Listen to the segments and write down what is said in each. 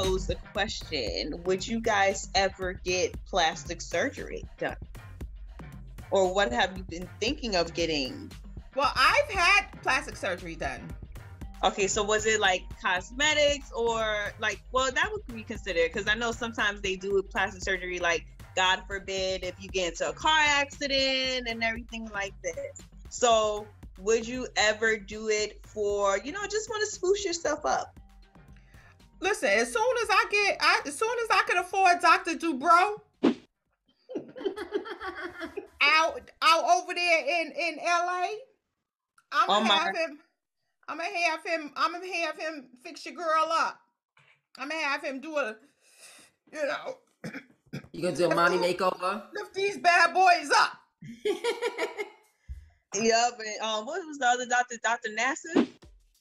pose the question, would you guys ever get plastic surgery done? Or what have you been thinking of getting? Well, I've had plastic surgery done. Okay, so was it like cosmetics or like, well, that would be considered, because I know sometimes they do plastic surgery, like, God forbid, if you get into a car accident and everything like this. So would you ever do it for, just want to spruce yourself up? Listen, as soon as I can afford Dr. Dubrow out over there in LA, I'm gonna have him fix your girl up. I'm gonna have him do You gonna do a mommy makeover? Lift these bad boys up. Yeah, but what was the other doctor? Dr. Nassif?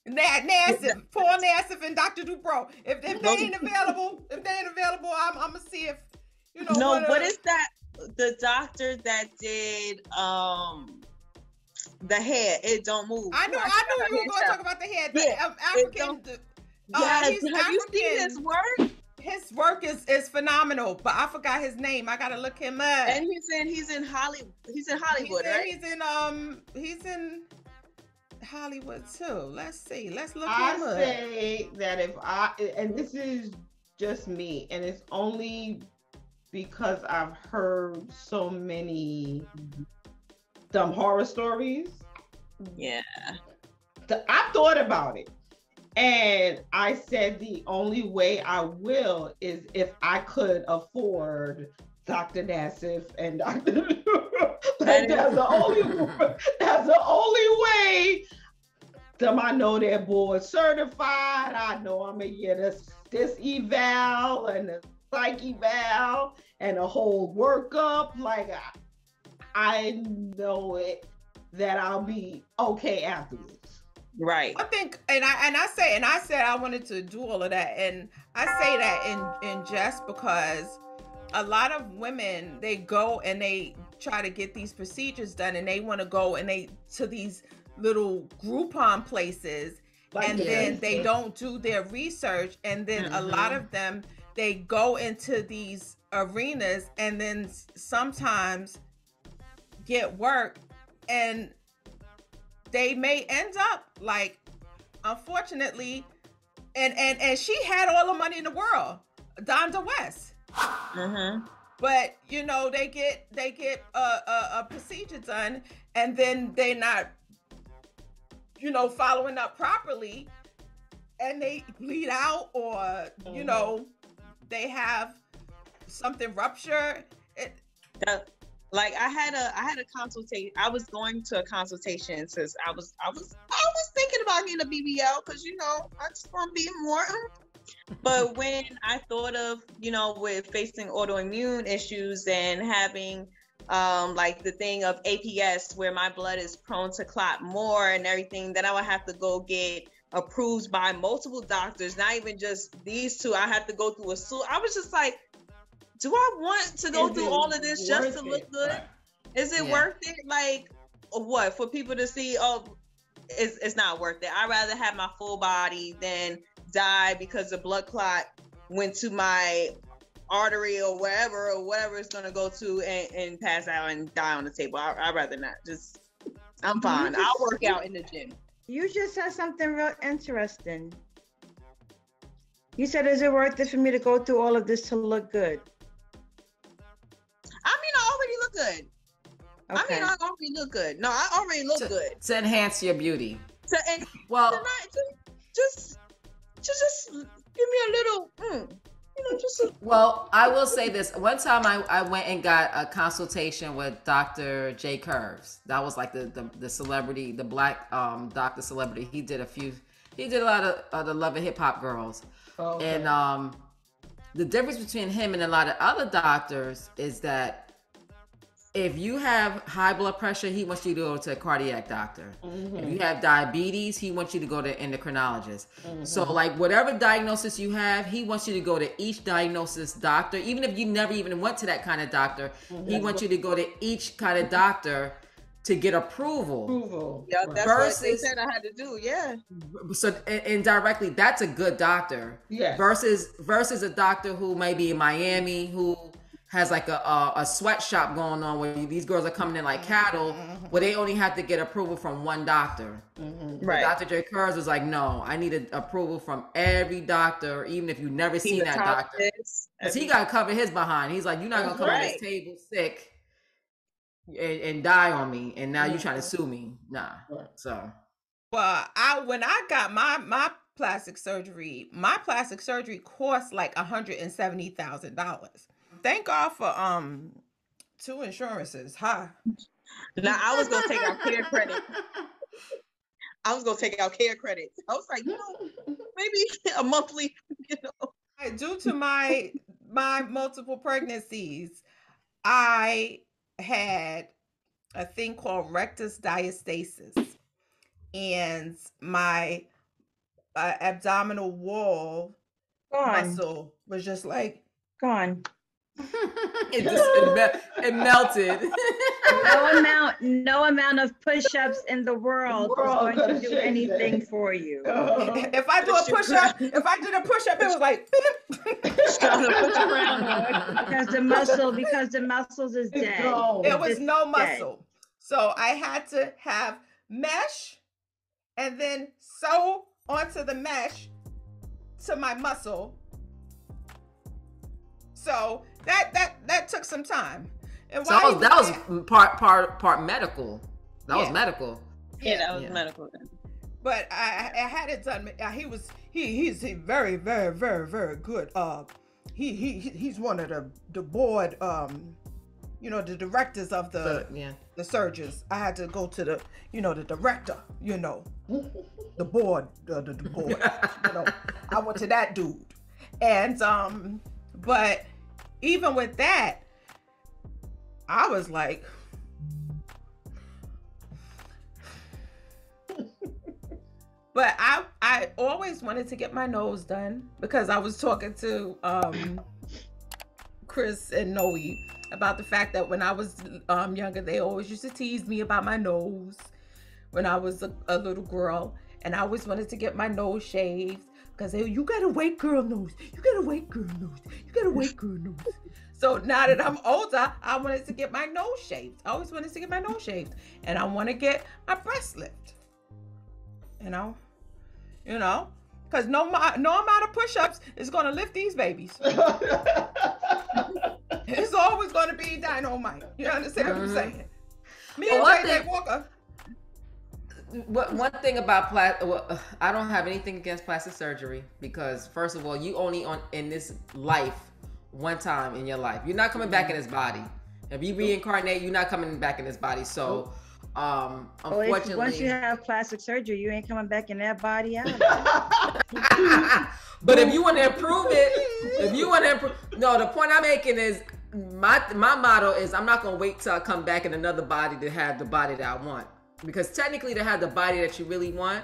Nassif, Paul Nassif and Dr. Dubrow. If they ain't available, I'm gonna see if No, what is that? The doctor that did the hair, it don't move. I knew you were going to talk about the hair. African. Yes, have you seen his work? His work is phenomenal, but I forgot his name. I gotta look him up. And he's in Hollywood. He's in Hollywood, right? He's in Hollywood too. Let's see. Let's look him up. I say that and this is just me, and it's only because I've heard so many dumb horror stories. Yeah. I thought about it. And I said the only way I will is if I could afford Dr. Nassif and Dr. That's the only way. Them I know they're board certified. I know I'm gonna get this eval and a psych eval and a whole workup. Like I know it that I'll be okay afterwards. Right. I think, and I said I wanted to do all of that, and I say that in jest because a lot of women, they go and they try to get these procedures done, and they want to go and they to these little Groupon places, and then they don't do their research, and then a lot of them, they go into these arenas and then sometimes get work, and they may end up like, unfortunately, and she had all the money in the world, Donda West. But they get a procedure done, and then they're not, following up properly, and they bleed out, or they have something rupture. Like I had a consultation. I was going to a consultation since I was thinking about getting a BBL because I just want to be more. But when I thought of with facing autoimmune issues and having like the thing of APS where my blood is prone to clot more and everything, then I would have to go get approved by multiple doctors, not even just these two. I had to go through a suit. I was just like, do I want to go through all of this just to look good? Right. Is it worth it? Like, what? For people to see, it's not worth it. I'd rather have my full body than die because the blood clot went to my artery or whatever it's going to go to and pass out and die on the table. I'd rather not. I'm fine. I'll work out in the gym. You just said something real interesting. You said, is it worth it for me to go through all of this to look good? I already look good. Okay. I already look good. No, I already look good. To enhance your beauty. Just give me a little, Well, I will say this. One time I went and got a consultation with Dr. J. Curves. That was like the celebrity, the black doctor celebrity. He did a lot of the Love and Hip Hop girls. Oh, okay. And the difference between him and a lot of other doctors is that if you have high blood pressure, he wants you to go to a cardiac doctor. If you have diabetes, he wants you to go to endocrinologist. So like whatever diagnosis you have, he wants you to go to each diagnosis doctor. Even if you never even went to that kind of doctor, he wants you to go to each kind of doctor to get approval. Yeah, that's what they said I had to do. Yeah. So indirectly, that's a good doctor. Yeah. Versus a doctor who may be in Miami who has like a sweatshop going on where these girls are coming in like cattle, where they only have to get approval from one doctor. Right. Dr. J. Kurz was like, no, I needed approval from every doctor, even if you've never seen that doctor. Because he got to cover his behind. He's like, you're not going to come to this table sick and die on me, and now you're trying to sue me. Nah. So. Well, when I got my plastic surgery cost like $170,000. Thank God for 2 insurances. Huh? Now I was gonna take out care credit. I was like, maybe a monthly, Due to my multiple pregnancies, I had a thing called rectus diastasis, and my abdominal wall muscle was just like gone. It melted. No amount of push-ups in the world is going to do anything for you. If I did a push-up, it was like because the muscles is dead. There was no muscle. So I had to have mesh and then sew onto the mesh to my muscle. So that took some time. And so that was part medical. That was medical. Yeah, that was medical. But I had it done. He's very, very, very, very good. He's one of the board. The directors of the surgeons. I had to go to the director. The board. The board. I went to that dude, and but even with that, I was like, but I always wanted to get my nose done because I was talking to Chris and Noe about the fact that when I was younger, they always used to tease me about my nose when I was a little girl, and I always wanted to get my nose shaved because you got a white girl nose, you got a white girl nose, you got a white girl nose. So now that I'm older, I wanted to get my nose shaved. I always wanted to get my nose shaved, and I want to get my breast lift. Because no amount of push-ups is going to lift these babies. It's always going to be dynamite. You understand what I'm saying? Me and J.J. Walker. One thing about I don't have anything against plastic surgery because, first of all, you only in this life one time in your life. You're not coming back in this body. If you reincarnate, you're not coming back in this body. So, unfortunately, once you have plastic surgery, you ain't coming back in that body either. But if you want to improve it, no, the point I'm making is my motto is I'm not gonna wait till I come back in another body to have the body that I want. Because technically, to have the body that you really want,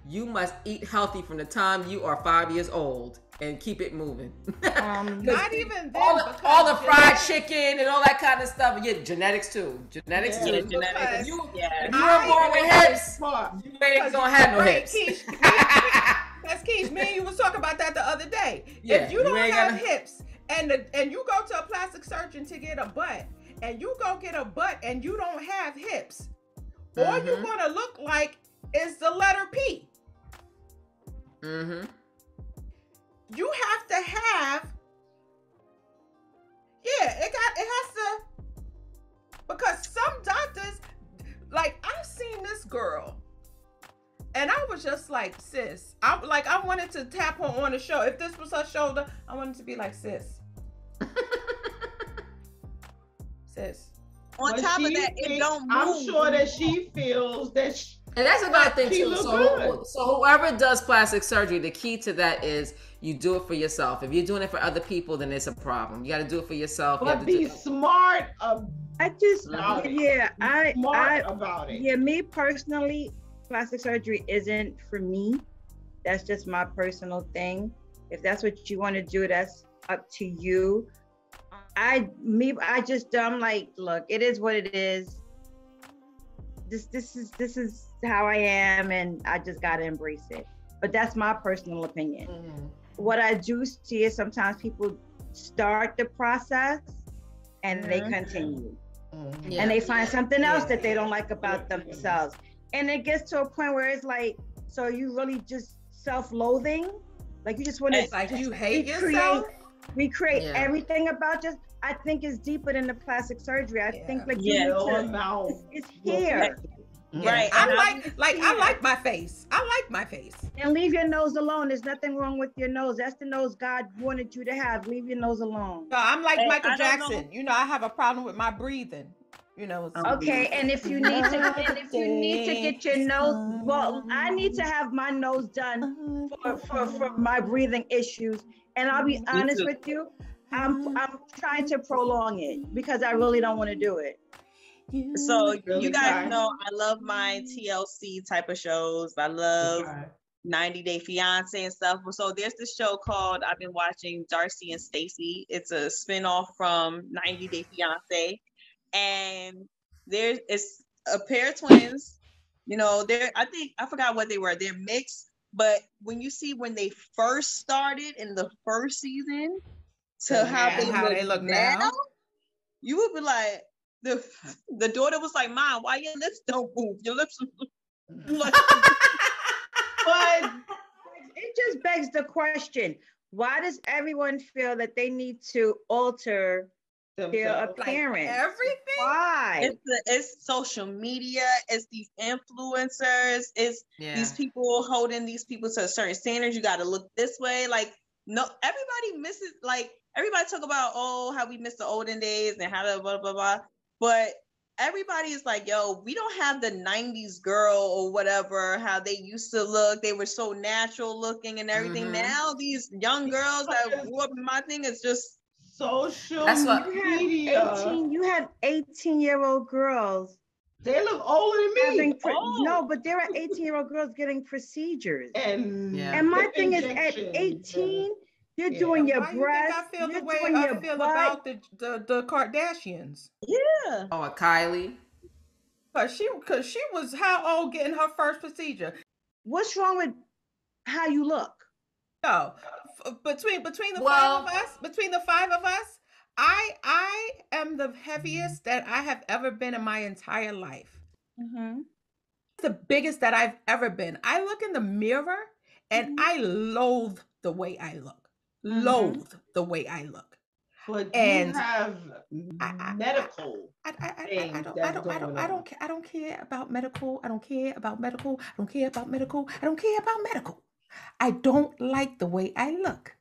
you must eat healthy from the time you are 5 years old and keep it moving. Not even then, all the fried chicken and all that kind of stuff. Yeah, genetics too. Genetics too. Yeah, genetics. If you were born with hips, you ain't gonna have no hips. That's Keish. Me and you was talking about that the other day. Yeah, if you don't have hips and you go to a plastic surgeon to get a butt, and you go get a butt and you don't have hips, all you're gonna look like is the letter P. You have to have, it has to, because some doctors, like I've seen this girl, and I was just like, sis, I wanted to tap her on the shoulder. If this was her shoulder, I wanted to be like, sis. Sis. On top of that, it don't move. I'm sure that she feels that and that's another thing too. So whoever does plastic surgery, the key to that is you do it for yourself. If you're doing it for other people, then it's a problem. You got to do it for yourself. But be smart about it. Yeah, me personally, plastic surgery isn't for me. That's just my personal thing. If that's what you want to do, that's up to you. I'm like, look, it is what it is. this is how I am, and I just gotta embrace it. But that's my personal opinion. Mm-hmm. What I do see is sometimes people start the process and they continue. Yeah. And they find something else that they don't like about themselves. And it gets to a point where it's like, so you really just self-loathing? Like you just want to like you hate yourself? Recreate everything about just, I think it's deeper than the plastic surgery. I think like it's here. Right. I like my face. I like my face. And leave your nose alone. There's nothing wrong with your nose. That's the nose God wanted you to have. Leave your nose alone. No, I'm like Michael Jackson. You know, I have a problem with my breathing. You know. Okay, and if you need to, get your nose, well, I need to have my nose done for my breathing issues. And I'll be honest with you, I'm trying to prolong it because I really don't want to do it. So you guys know I love my TLC type of shows. I love 90 Day Fiancé and stuff. So there's this show called, I've been watching, Darcy and Stacy. It's a spinoff from 90 Day Fiancé. And it's a pair of twins. You know, I forgot what they were. They're mixed. But when you see when they first started in the first season to how they look now, you would be like, the daughter was like, Mom, why your lips don't move? Your lips like, but it just begs the question, why does everyone feel that they need to alter their appearance? Like everything? Why? It's social media, it's these influencers, it's these people holding these people to a certain standard. You got to look this way. Like, no, everybody misses, like, everybody talk about, how we miss the olden days and how to blah, blah, blah. But everybody is like, yo, we don't have the 90s girl or whatever, how they used to look. They were so natural looking and everything. Mm-hmm. Now these young girls that grew up in my thing, it's just social media. You have 18-year-old girls. They look older than me. No, but there are 18-year-old girls getting procedures. And my thing is, at 18, you're doing your breasts. I feel the way I feel about the Kardashians. Yeah. Oh, Kylie. Cause she was how old getting her first procedure? What's wrong with how you look? No, between the five of us, I am the heaviest that I have ever been in my entire life. Mm-hmm. The biggest that I've ever been. I look in the mirror and I loathe the way I look. Loathe the way I look. But and you have medical. I don't care about medical. I don't care about medical. I don't care about medical. I don't care about medical. I don't like the way I look.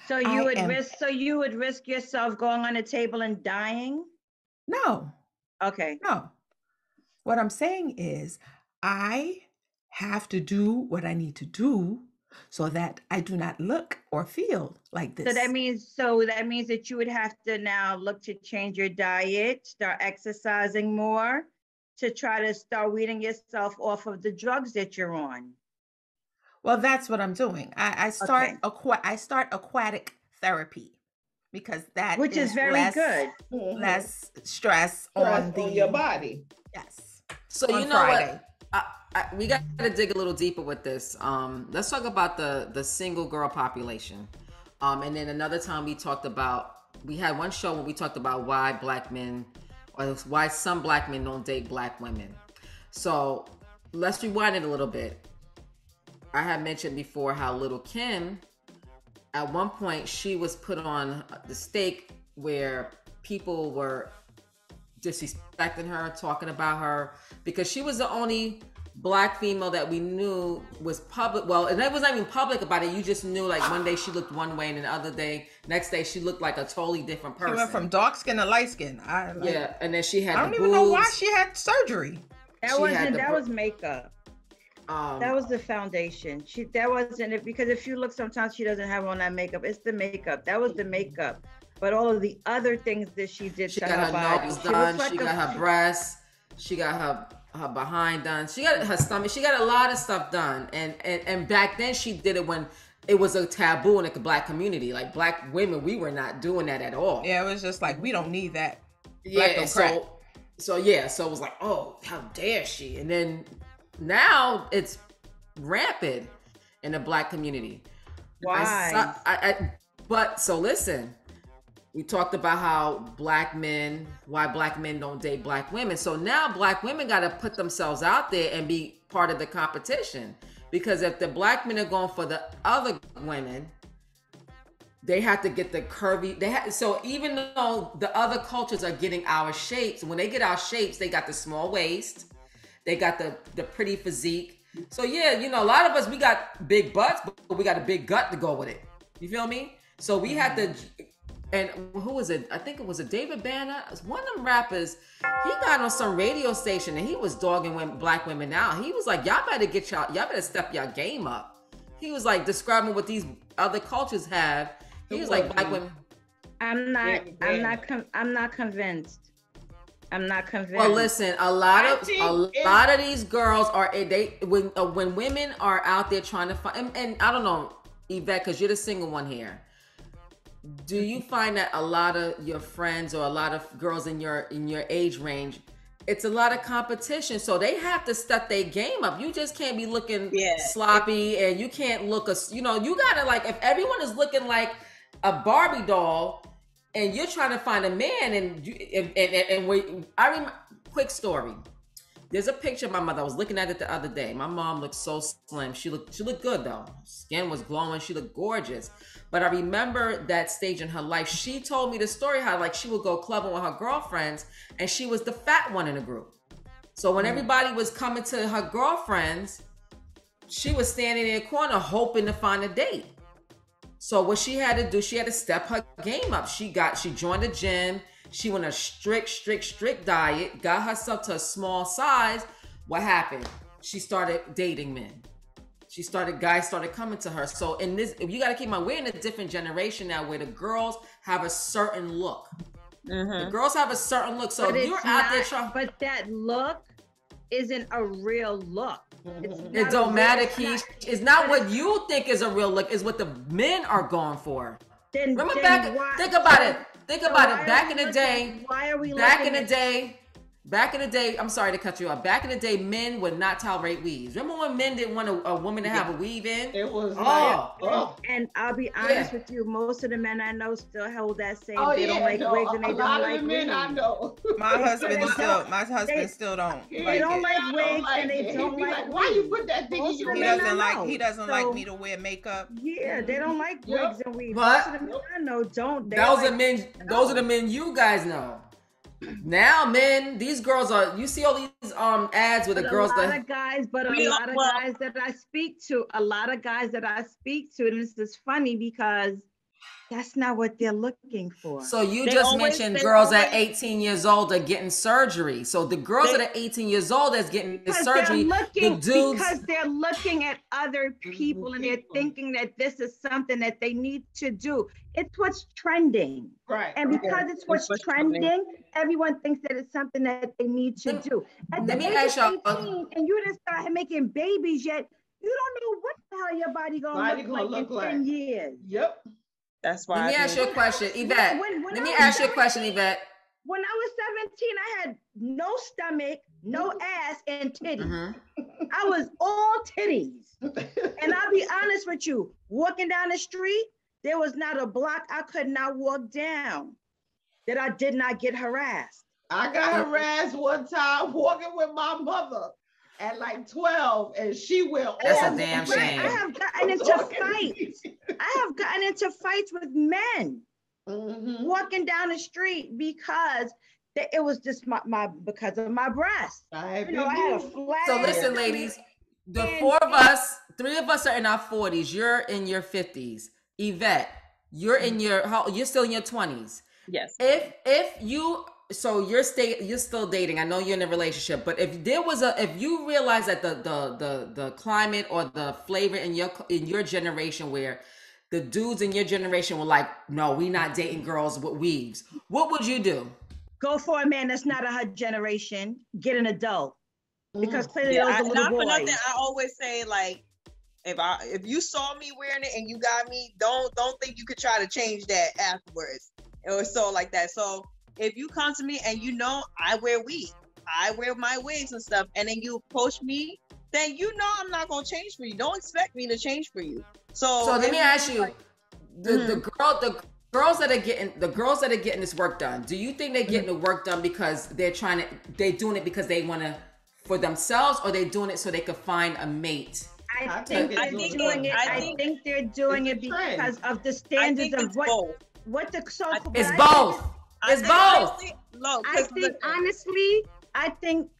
So you would risk yourself going on a table and dying? No. Okay. No. What I'm saying is I have to do what I need to do so that I do not look or feel like this. So that means that you would have to now look to change your diet, start exercising more, to try to start weaning yourself off of the drugs that you're on. Well, that's what I'm doing. I start aquatic therapy because which is very good. Less stress on your body. Yes. So you know Friday. What? We got to dig a little deeper with this. Let's talk about the single girl population. And then another time we had one show where we talked about why black men, or why some black men don't date black women. So let's rewind it a little bit. I had mentioned before how Little Kim, at one point, she was put on the stake where people were disrespecting her, talking about her, because she was the only black female that we knew was public. Well, and it wasn't even public about it. You just knew, like, one day she looked one way and the next day she looked like a totally different person. She went from dark skin to light skin. And then she had I don't even know why she had surgery. That was makeup. That was the foundation. That wasn't it, because if you look, sometimes she doesn't have on that makeup. It's the makeup. That was the makeup. But all of the other things that she did, she got her nose done. She got her breasts. She got her behind done. She got her stomach. She got a lot of stuff done. And back then she did it when it was a taboo in the black community. Like, black women, we were not doing that at all. Yeah, it was just like, we don't need that. Yeah, So yeah, so it was like, oh, how dare she? And then now it's rampant in the Black community. Why? But so listen, we talked about how why Black men don't date Black women. So now Black women got to put themselves out there and be part of the competition. Because if the Black men are going for the other women, they have to get the curvy. So even though the other cultures are getting our shapes, when they get our shapes, they got the small waist, they got the pretty physique. So yeah, you know, a lot of us, we got big butts, but we got a big gut to go with it. You feel me? So we had to. And who was it? I think it was a David Banner. One of them rappers, he got on some radio station and he was dogging Black women out. He was like, y'all better step your game up. He was like describing what these other cultures have. He was like, Black women. I'm not convinced. I'm not convinced. Well, listen, a lot of these girls are when women are out there trying to find, and I don't know, Yvette, because you're the single one here. Do you find that a lot of your friends or a lot of girls in your age range, it's a lot of competition, so they have to step their game up. You just can't be looking sloppy, and you can't look you gotta, like, if everyone is looking like a Barbie doll and you're trying to find a man, I remember, quick story. There's a picture of my mother. I was looking at it the other day. My mom looked so slim. She looked good though. Skin was glowing. She looked gorgeous. But I remember that stage in her life. She told me the story how, like, she would go clubbing with her girlfriends and she was the fat one in the group. So when everybody was coming to her girlfriends, she was standing in the corner hoping to find a date. So what she had to do, she had to step her game up. She joined the gym. She went a strict diet, got herself to a small size. What happened? She started dating men. Guys started coming to her. So in this, you got to keep in mind, we're in a different generation now where the girls have a certain look. Mm-hmm. The girls have a certain look. So if you're out there trying. But that look isn't a real look. It don't matter, Keish. It's not what you think is a real look. It's what the men are going for. Think about it. Back in the day. Why are we Back in the day, I'm sorry to cut you off. Back in the day, men would not tolerate weaves. Remember when men didn't want a woman to have a weave in? It was And I'll be honest with you, most of the men I know still hold that same. They don't like wigs and they don't like wigs. I know. My husband still don't. They don't like wigs and they don't like. Why you put that thing in your head? He doesn't like me to wear makeup. Yeah, they don't like wigs and weaves. Most of the men I know don't. Those are the men you guys know. Now, men, these girls are. You see all these ads with the girls. A lot of guys that I speak to, and this is funny because that's not what they're looking for. So you just mentioned girls at 18 years old are getting surgery. So the girls that are 18 years old that's getting the surgery, because they're looking at other people and they're thinking that this is something that they need to do. It's what's trending. Right. And because it's what's trending, everyone thinks that it's something that they need to do. At the age of 18, and you didn't start making babies yet, you don't know what the hell your body gonna look like in 10 years. Yep. That's why. Let me ask you a question, Yvette. Let me ask you a question, Yvette. When I was 17, I had no stomach, no ass, and titties. Mm-hmm. I was all titties. And I'll be honest with you, walking down the street, there was not a block I could not walk down that I did not get harassed. I got harassed one time walking with my mother at like 12, and she went. That's a damn shame. I have gotten into fights with men walking down the street because it was just because of my breast. I had a flat. So listen, ladies, three of us are in our 40s. You're in your 50s. Yvette, you're you're still in your 20s. Yes. You're still dating. I know you're in a relationship, but if you realize that the climate or the flavor in your generation where the dudes in your generation were like, no, we not dating girls with weaves, what would you do? Go for a man that's not a her generation. Get an adult, because clearly those are little not boys. For nothing, I always say, like, if you saw me wearing it and you got me, don't think you could try to change that afterwards or so like that. So if you come to me and I wear weave, I wear my wigs and stuff, and then you approach me, then you know I'm not gonna change for you. Don't expect me to change for you. So let me ask you, the girls that are getting this work done, do you think they're getting the work done because they're doing it because they want to for themselves, or they're doing it so they could find a mate? I think they're doing it because of the standards of what the so-called. It's both. It's both. I think honestly,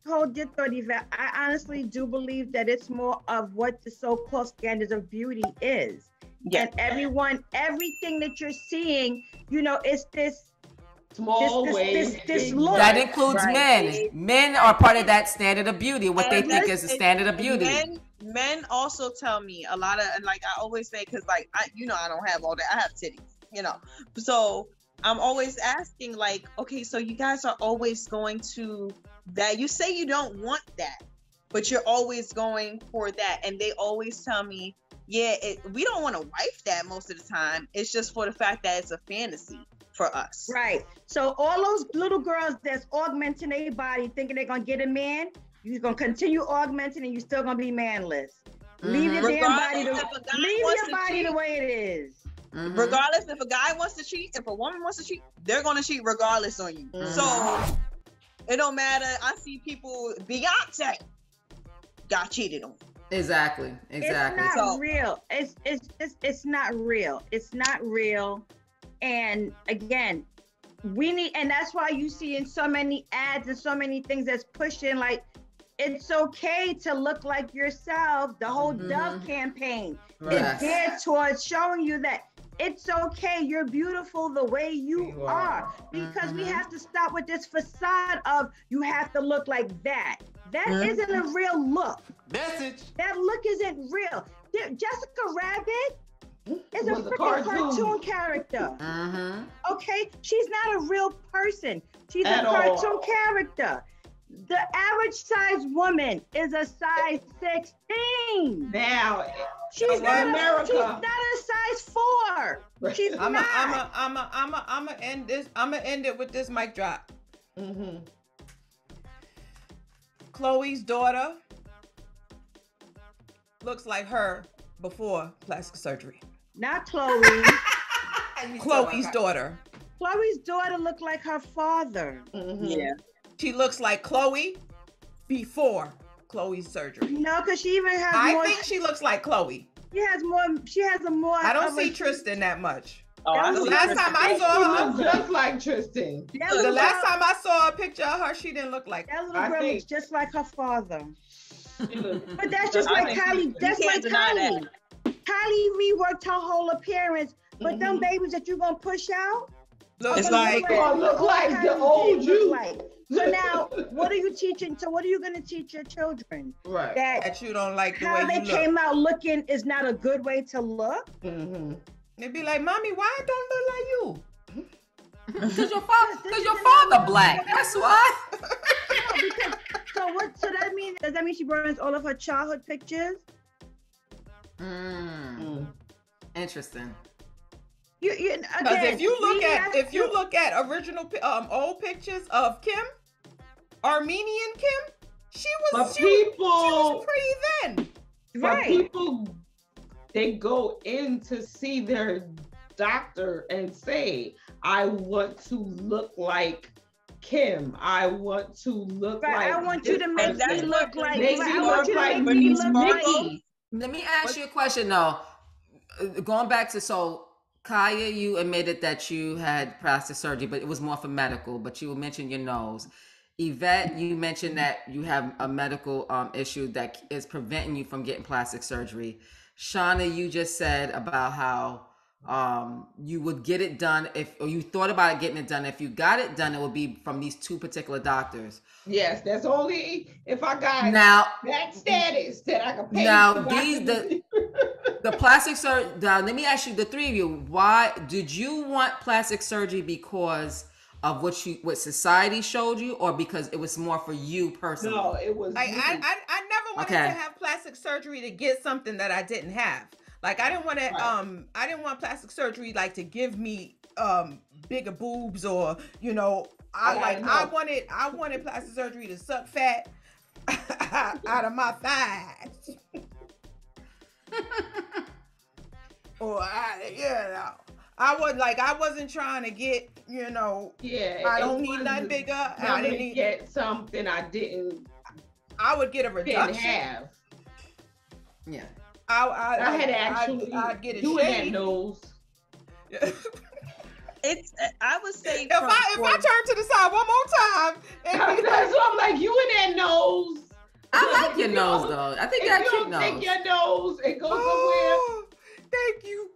hold your thought, Yvette. I honestly do believe that it's more of what the so-called standards of beauty is. Yeah. And everything that you're seeing, you know, it's this small this look. That includes men. Men are part of that standard of beauty, what they think is the standard of beauty. Men also tell me a lot of, like I always say, because like I don't have all that. I have titties, you know. So I'm always asking, like, okay, so you guys are always going to that. You say you don't want that, but you're always going for that. And they always tell me, yeah, we don't want to wife that most of the time. It's just for the fact that it's a fantasy for us. Right. So all those little girls that's augmenting their body, thinking they're going to get a man, you're going to continue augmenting and you're still going to be manless. Leave your damn body the way it is. Mm-hmm. Regardless, if a guy wants to cheat, if a woman wants to cheat, they're going to cheat regardless on you. Mm-hmm. So it don't matter. I see people, Beyonce got cheated on. Exactly. It's not real. It's not real. It's not real. And again, and that's why you see in so many ads and so many things that's pushing, like, it's okay to look like yourself. The whole Dove campaign is geared towards showing you that it's okay. You're beautiful the way you are. Because we have to stop with this facade of you have to look like that. That isn't a real look. Message. That look isn't real. Jessica Rabbit is a freaking cartoon character. Okay? She's not a real person. She's a cartoon character. The average size woman is a size 16. Now, she's not a size 4. She's not. I'ma end this. I'ma end it with this mic drop. Khloé's daughter looks like her before plastic surgery. Not Khloé. Khloé's daughter. Khloé's daughter looked like her father. Yeah. She looks like Khloé before Khloé's surgery. No, because she even has more. I think she looks like Khloé. She has a more. I don't see Tristan that much. The last time I saw her, just like Tristan. The last time I saw a picture of her, she didn't look like that little girl. Looks just like her father. But that's just like Kylie. That's like Kylie. Kylie reworked her whole appearance, but them babies that you gonna push out look like the old you. So now, what are you teaching? So what are you going to teach your children? Right. That you don't like the way how you they look. Came out looking is not a good way to look. They be like, "Mommy, why I don't look like you?" Because your father black. That's why. No, so that means, does that mean she burns all of her childhood pictures? Interesting. Because if you look at original old pictures of Kim, Armenian Kim, she was pretty then. Right. People, they go in to see their doctor and say, I want to look like Kim. I want to look like. I want you to make me look like. Let me ask you a question though. Going back to Kaya, you admitted that you had plastic surgery, but it was more for medical, but you mentioned your nose. Yvette, you mentioned that you have a medical issue that is preventing you from getting plastic surgery. Shauna, you just said about how you would get it done or you thought about getting it done. If you got it done, it would be from these two particular doctors. Yes, that's only if I got that status that I can pay. Now, the plastic surgery. Now, let me ask you, the three of you, why did you want plastic surgery? Because of what society showed you, or because it was more for you personally? No, it was. I never wanted to have plastic surgery to get something that I didn't have. Like I didn't want to. I didn't want plastic surgery like to give me bigger boobs, or you know, I wanted plastic surgery to suck fat out of my thighs. Or I wasn't trying to get, you know, I don't need nothing bigger. I didn't get something I didn't. I would get a reduction. Have. Yeah. I had actually I'd get a doing shade. that nose. It's I would say if I turn to the side one more time, that's what I'm like, you in that nose. I like your nose though. I think that cute nose. Take your nose and go somewhere. Thank you.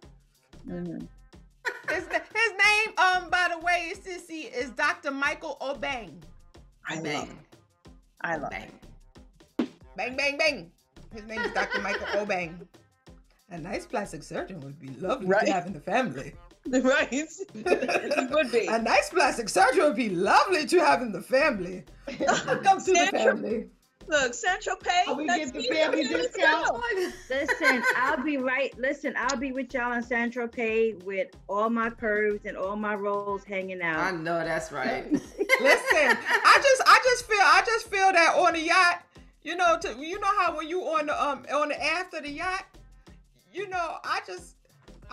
Mm-hmm. His name, by the way, Sissy, is Dr. Michael Obeng. I love it. Bang, bang, bang. His name is Dr. Michael Obeng. A nice plastic surgeon would be lovely to have in the family. Right. It would be. A nice plastic surgeon would be lovely to have in the family. Come to the family. Look, Central Pay. We get the family discount. Listen, I'll be with y'all on Central Pay with all my curves and all my rolls hanging out. I know that's right. Listen, I just feel that on the yacht, you know how when you on the aft of the yacht, you know, I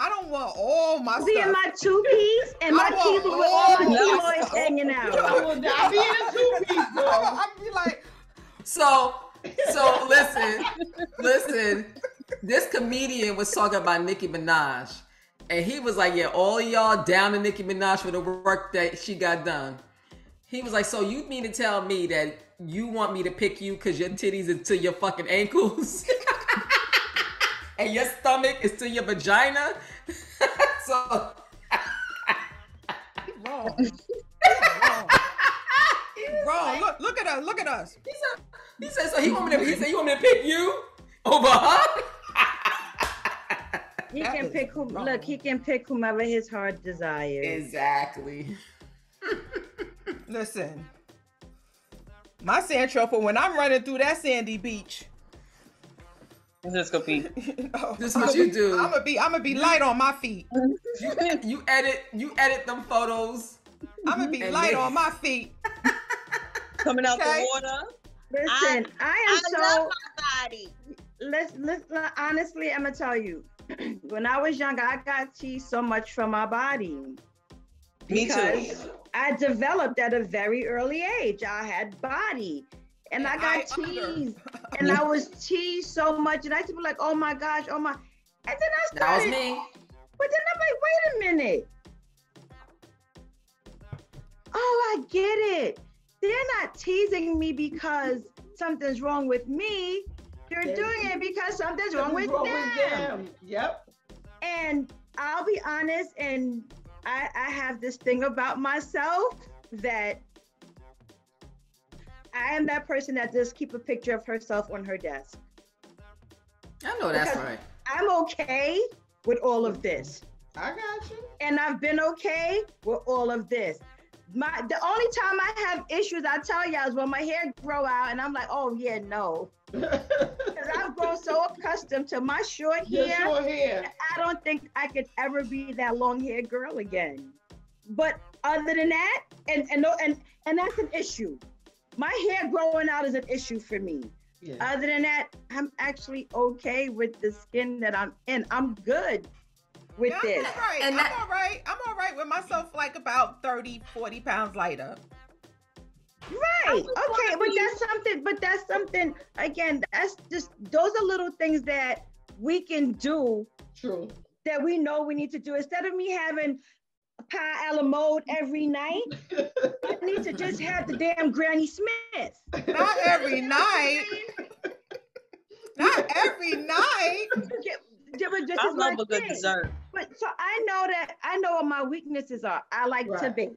don't want all my stuff. Be in my two-piece and my keys with all my keloids hanging out. I'll be in a two-piece, bro. I'll be like. So listen. This comedian was talking about Nicki Minaj, and he was like, "Yeah, all y'all down to Nicki Minaj for the work that she got done." He was like, "So you mean to tell me that you want me to pick you because your titties is to your fucking ankles, and your stomach is to your vagina?" So wrong. Wrong. Look at us. He said, so you want me to pick you over her? He can pick whomever his heart desires. Exactly. Listen, my sand truffle, when I'm running through that sandy beach, this gonna be. This is what you do. I'm gonna be light on my feet. You edit them photos. I'm gonna be light on my feet. Coming out the water. Listen, I love my body. Let's honestly, I'm gonna tell you. When I was younger, I got teased so much from my body. Me too. I developed at a very early age. I had body. And I got teased. And I was teased so much. And I used to be like, oh my gosh, oh my. And then I started. That was me. But then I'm like, wait a minute. Oh, I get it. They're not teasing me because something's wrong with me. They're doing it because something's wrong with them. Yep. And I'll be honest, and I have this thing about myself that I am that person that just keep a picture of herself on her desk. I know that's right. I'm okay with all of this. I got you. And I've been okay with all of this. The only time I have issues, I tell y'all, is when my hair grow out and I'm like, oh yeah, no. Because I've grown so accustomed to my short hair. I don't think I could ever be that long haired girl again. But other than that, and that's an issue. My hair growing out is an issue for me. Yeah. Other than that, I'm actually okay with the skin that I'm in. I'm good with this. I'm all right. I'm all right with myself, like about 30, 40 pounds lighter. Right. Okay. But that's something, again, that's just, those are little things that we can do. True. That we know we need to do. Instead of me having pie a la mode every night, I need to just have the damn Granny Smith. Not every night. Not every night. I love a good dessert. But so I know what my weaknesses are. I like to bake.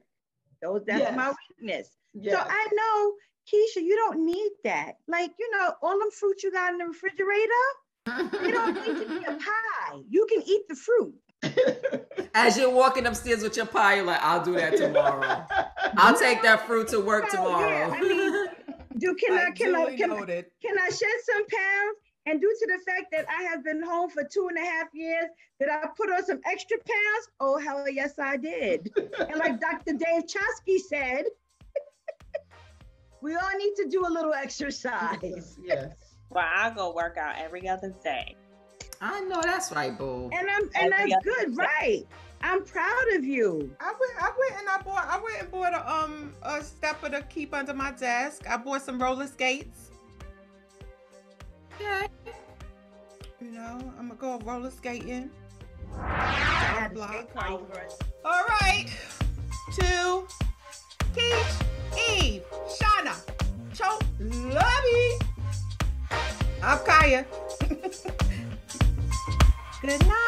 That's my weakness. Yes. So I know, Keisha, you don't need that. Like, all them fruits you got in the refrigerator, you don't need to be a pie. You can eat the fruit. As you're walking upstairs with your pie, you're like, I'll do that tomorrow. I'll take that fruit to work tomorrow. Yeah, I mean, can I shed some pounds And due to the fact that I have been home for 2.5 years, did I put on some extra pounds? Oh, hell yes, I did. And like Dr. Dave Chomsky said, we all need to do a little exercise. Yes. Well, I go work out every other day. I know that's right, boo. And that's good, right? I'm proud of you. I went and bought a stepper to keep under my desk. I bought some roller skates. Okay. You know, I'm gonna go roller skating. I Block. first. All right. 2, Keith, Eve, Shauna, Choke, Lovey. I'm Kaya. Good night.